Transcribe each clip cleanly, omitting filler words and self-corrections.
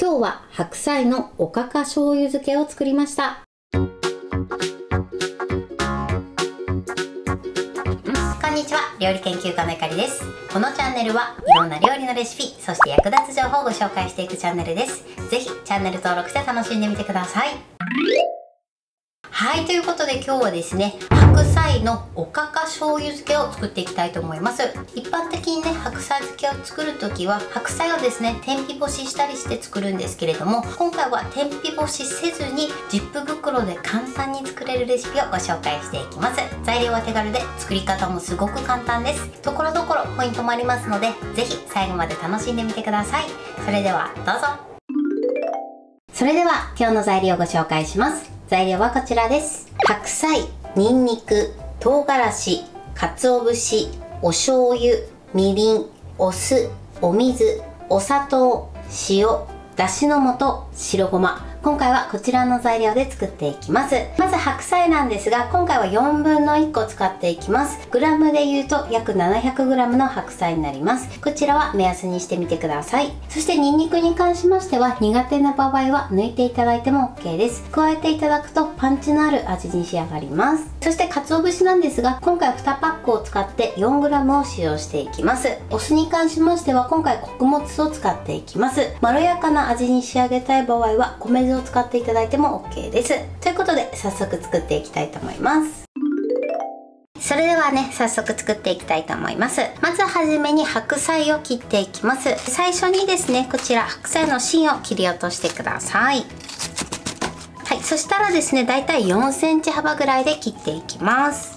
今日は白菜のおかか醤油漬けを作りました。こんにちは、料理研究家のゆかりです。このチャンネルはいろんな料理のレシピ、そして役立つ情報をご紹介していくチャンネルです。ぜひチャンネル登録して楽しんでみてください。はい、ということで今日はですね、白菜のおかか醤油漬けを作っていきたいと思います。一般的にね、白菜漬けを作るときは白菜をですね、天日干ししたりして作るんですけれども、今回は天日干しせずにジップ袋で簡単に作れるレシピをご紹介していきます。材料は手軽で作り方もすごく簡単です。ところどころポイントもありますので、ぜひ最後まで楽しんでみてください。それではどうぞ。それでは今日の材料をご紹介します。材料はこちらです。白菜、にんにく、唐辛子、鰹節、お醤油、みりん、お酢、お水、お砂糖、塩、だしの素、白ごま。今回はこちらの材料で作っていきます。まず白菜なんですが、今回は4分の1個使っていきます。グラムで言うと約 700g の白菜になります。こちらは目安にしてみてください。そしてニンニクに関しましては、苦手な場合は抜いていただいても OK です。加えていただくとパンチのある味に仕上がります。そして鰹節なんですが、今回は2パックを使って 4g を使用していきます。お酢に関しましては、今回穀物酢を使っていきます。まろやかな味に仕上げたい場合は米酢を使っていただいても OK です。ということで早速作っていきたいと思います。それではね、早速作っていきたいと思います。まずはじめに白菜を切っていきます。最初にですね、こちら白菜の芯を切り落としてください。はい、そしたらですね、だいたい4センチ幅ぐらいで切っていきます。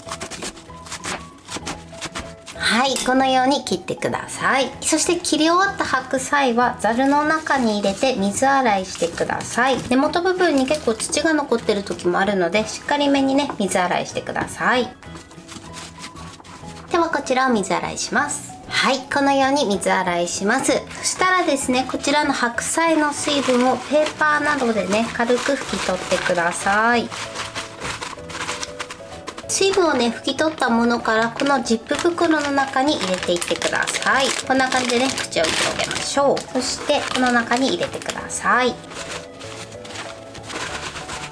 はい、このように切ってください。そして切り終わった白菜はざるの中に入れて水洗いしてください。根元部分に結構土が残ってる時もあるので、しっかりめにね、水洗いしてください。ではこちらを水洗いします。はい、このように水洗いします。そしたらですね、こちらの白菜の水分をペーパーなどでね、軽く拭き取ってください。水分をね、拭き取ったものからこのジップ袋の中に入れていってください。こんな感じでね、口を広げましょう。そしてこの中に入れてください。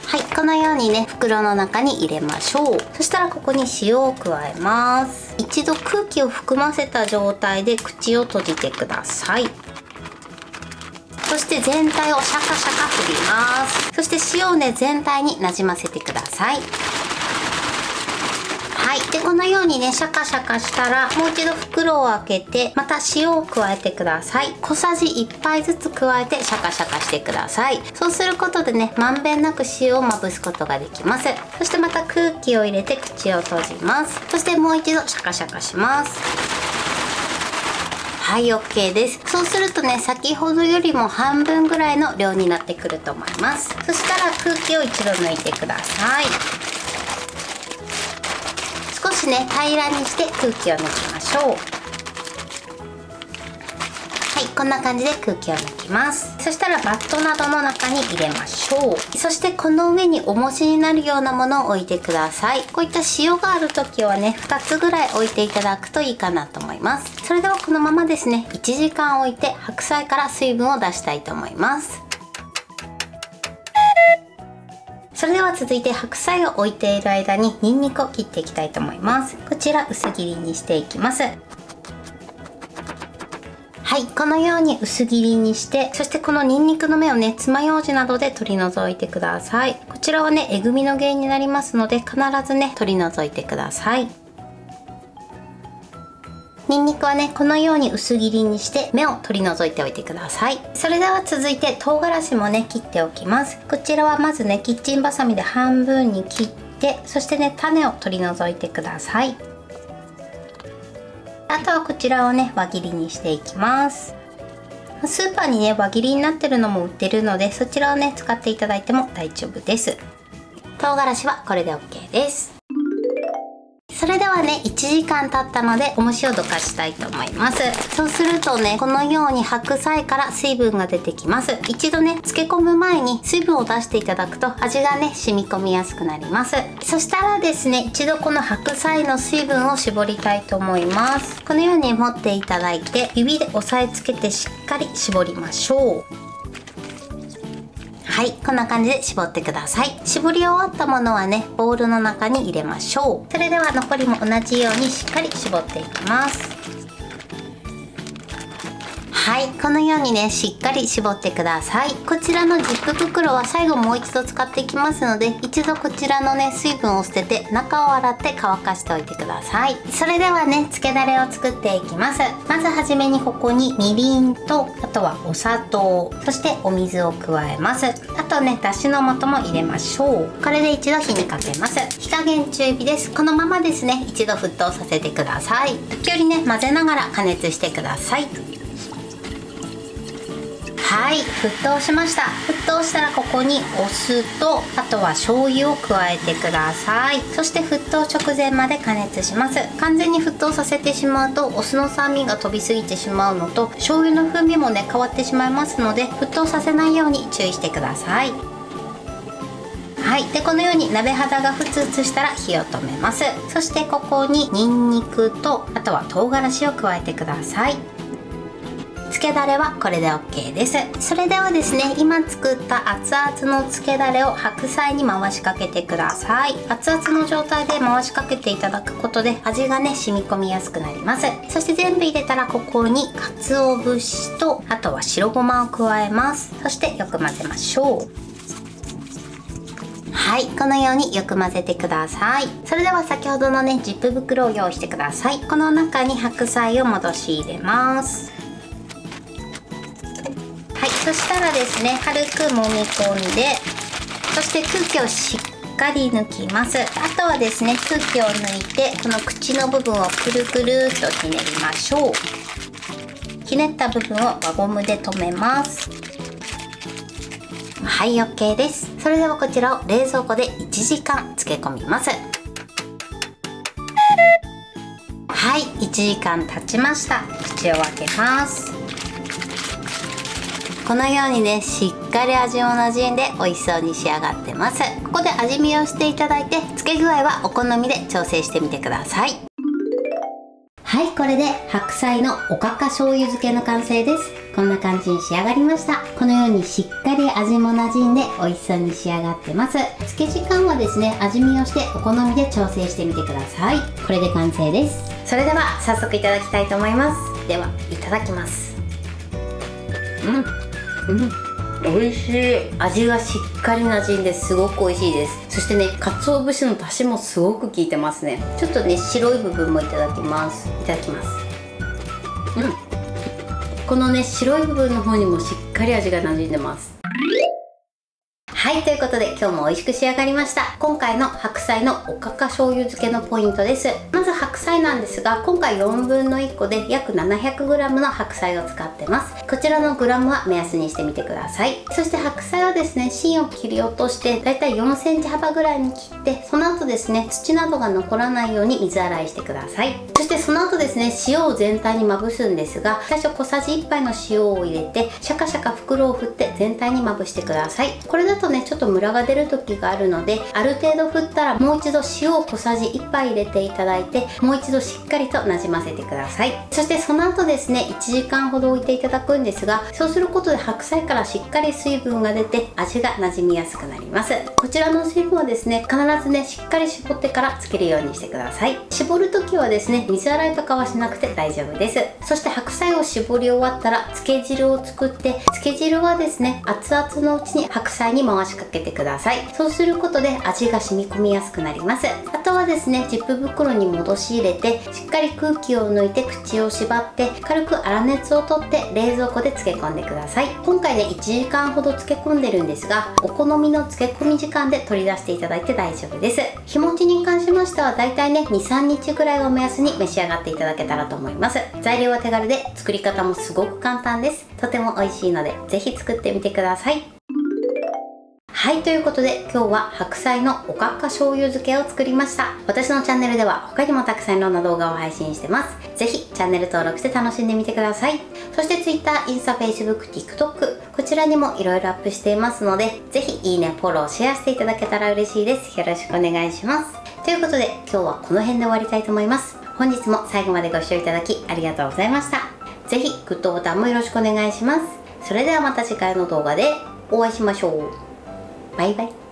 はい、このようにね、袋の中に入れましょう。そしたらここに塩を加えます。一度空気を含ませた状態で口を閉じてください。そして全体をシャカシャカ振ります。そして塩をね、全体になじませてください。はい、でこのようにね、シャカシャカしたらもう一度袋を開けてまた塩を加えてください。小さじ1杯ずつ加えてシャカシャカしてください。そうすることでね、まんべんなく塩をまぶすことができます。そしてまた空気を入れて口を閉じます。そしてもう一度シャカシャカします。はい、OK です。そうするとね、先ほどよりも半分ぐらいの量になってくると思います。そしたら空気を一度抜いてください。少しね、平らにして空気を抜きましょう。はい、こんな感じで空気を抜きます。そしたらバットなどの中に入れましょう。そしてこの上に重しになるようなものを置いてください。こういった塩がある時はね、2つぐらい置いていただくといいかなと思います。それではこのままですね、1時間置いて白菜から水分を出したいと思います。それでは続いて白菜を置いている間にニンニクを切っていきたいと思います。こちら薄切りにしていきます。はい、このように薄切りにして、そしてこのニンニクの芽をね、爪楊枝などで取り除いてください。こちらはね、えぐみの原因になりますので、必ずね、取り除いてください。ニンニクはね、このように薄切りにして芽を取り除いておいてください。それでは続いて唐辛子もね、切っておきます。こちらはまずね、キッチンバサミで半分に切って、そしてね、種を取り除いてください。あとはこちらをね、輪切りにしていきます。スーパーにね、輪切りになってるのも売ってるので、そちらをね、使っていただいても大丈夫です。唐辛子はこれで OK です。それではね、1時間経ったので重しをどかしたいと思います。そうするとね、このように白菜から水分が出てきます。一度ね、漬け込む前に水分を出していただくと味がね、染み込みやすくなります。そしたらですね、一度この白菜の水分を絞りたいと思います。このように持っていただいて指で押さえつけてしっかり絞りましょう。はい、こんな感じで絞ってください。絞り終わったものはね、ボウルの中に入れましょう。それでは残りも同じようにしっかり絞っていきます。はい、このようにね、しっかり絞ってください。こちらのジップ袋は最後もう一度使っていきますので、一度こちらのね、水分を捨てて中を洗って乾かしておいてください。それではね、つけだれを作っていきます。まずはじめにここにみりんと、あとはお砂糖、そしてお水を加えます。あとね、だしの素も入れましょう。これで一度火にかけます。火加減中火です。このままですね、一度沸騰させてください。時折ね、混ぜながら加熱してください。はい、沸騰しました。沸騰したらここにお酢と、あとは醤油を加えてください。そして沸騰直前まで加熱します。完全に沸騰させてしまうとお酢の酸味が飛びすぎてしまうのと、醤油の風味もね変わってしまいますので、沸騰させないように注意してください。はい、でこのように鍋肌がふつふつしたら火を止めます。そしてここにニンニクと、あとは唐辛子を加えてください。つけだれはこれで OK です。それではですね、今作った熱々のつけだれを白菜に回しかけてください。熱々の状態で回しかけていただくことで味がね染み込みやすくなります。そして全部入れたらここに鰹節と、あとは白ごまを加えます。そしてよく混ぜましょう。はい、このようによく混ぜてください。それでは先ほどのねジップ袋を用意してください。この中に白菜を戻し入れます。はい、そしたらですね、軽く揉み込んで、そして空気をしっかり抜きます。あとはですね、空気を抜いてこの口の部分をくるくるっとひねりましょう。ひねった部分を輪ゴムで留めます。はい、 OK です。それではこちらを冷蔵庫で1時間漬け込みます。はい、1時間経ちました。口を開けます。このようにね、しっかり味も馴染んで美味しそうに仕上がってます。ここで味見をしていただいて、漬け具合はお好みで調整してみてください。はい、これで白菜のおかか醤油漬けの完成です。こんな感じに仕上がりました。このようにしっかり味も馴染んで美味しそうに仕上がってます。漬け時間はですね、味見をしてお好みで調整してみてください。これで完成です。それでは早速いただきたいと思います。では、いただきます。美味しい。味がしっかり馴染んですごく美味しいです。そしてね、鰹節の出汁もすごく効いてますね。ちょっとね、白い部分もいただきます。いただきます。このね、白い部分の方にもしっかり味が馴染んでます。はい、ということで今日も美味しく仕上がりました。今回の白菜のおかか醤油漬けのポイントです。まず白菜なんですが、今回4分の1個で約 700g の白菜を使ってます。こちらのグラムは目安にしてみてください。そして白菜はですね、芯を切り落としてだいたい4センチ幅ぐらいに切って、その後ですね、土などが残らないように水洗いしてください。そしてその後ですね、塩を全体にまぶすんですが、最初小さじ1杯の塩を入れてシャカシャカ袋を振って全体にまぶしてください。これだとね、ちょっとムラが出る時があるので、ある程度振ったらもう一度塩を小さじ1杯入れていただいて、もう一度しっかりとなじませてください。そしてその後ですね、1時間ほど置いていただくんですが、そうすることで白菜からしっかり水分が出て味がなじみやすくなります。こちらの水分はですね、必ずね、しっかり絞ってからつけるようにしてください。絞る時はですね、水洗いとかはしなくて大丈夫です。そして白菜を絞り終わったらつけ汁を作って、つけ汁はですね、熱々のうちに白菜に回しかけてください。そうすることで味が染み込みやすくなります。あとはですね、ジップ袋に戻し入れてしっかり空気を抜いて口を縛って軽く粗熱を取って冷蔵庫で漬け込んでください。今回ね、1時間ほど漬け込んでるんですが、お好みの漬け込み時間で取り出していただいて大丈夫です。日持ちに関しましてはだいたいね、 2,3 日ぐらいを目安に召し上がっていただけたらと思います。材料は手軽で作り方もすごく簡単です。とても美味しいのでぜひ作ってみてください。はい、ということで今日は白菜のおかか醤油漬けを作りました。私のチャンネルでは他にもたくさんいろんな動画を配信してます。ぜひチャンネル登録して楽しんでみてください。そして Twitter、インスタ、Facebook、TikTok、こちらにもいろいろアップしていますので、ぜひいいね、フォロー、シェアしていただけたら嬉しいです。よろしくお願いします。ということで今日はこの辺で終わりたいと思います。本日も最後までご視聴いただきありがとうございました。ぜひグッドボタンもよろしくお願いします。それではまた次回の動画でお会いしましょう。バイバイ。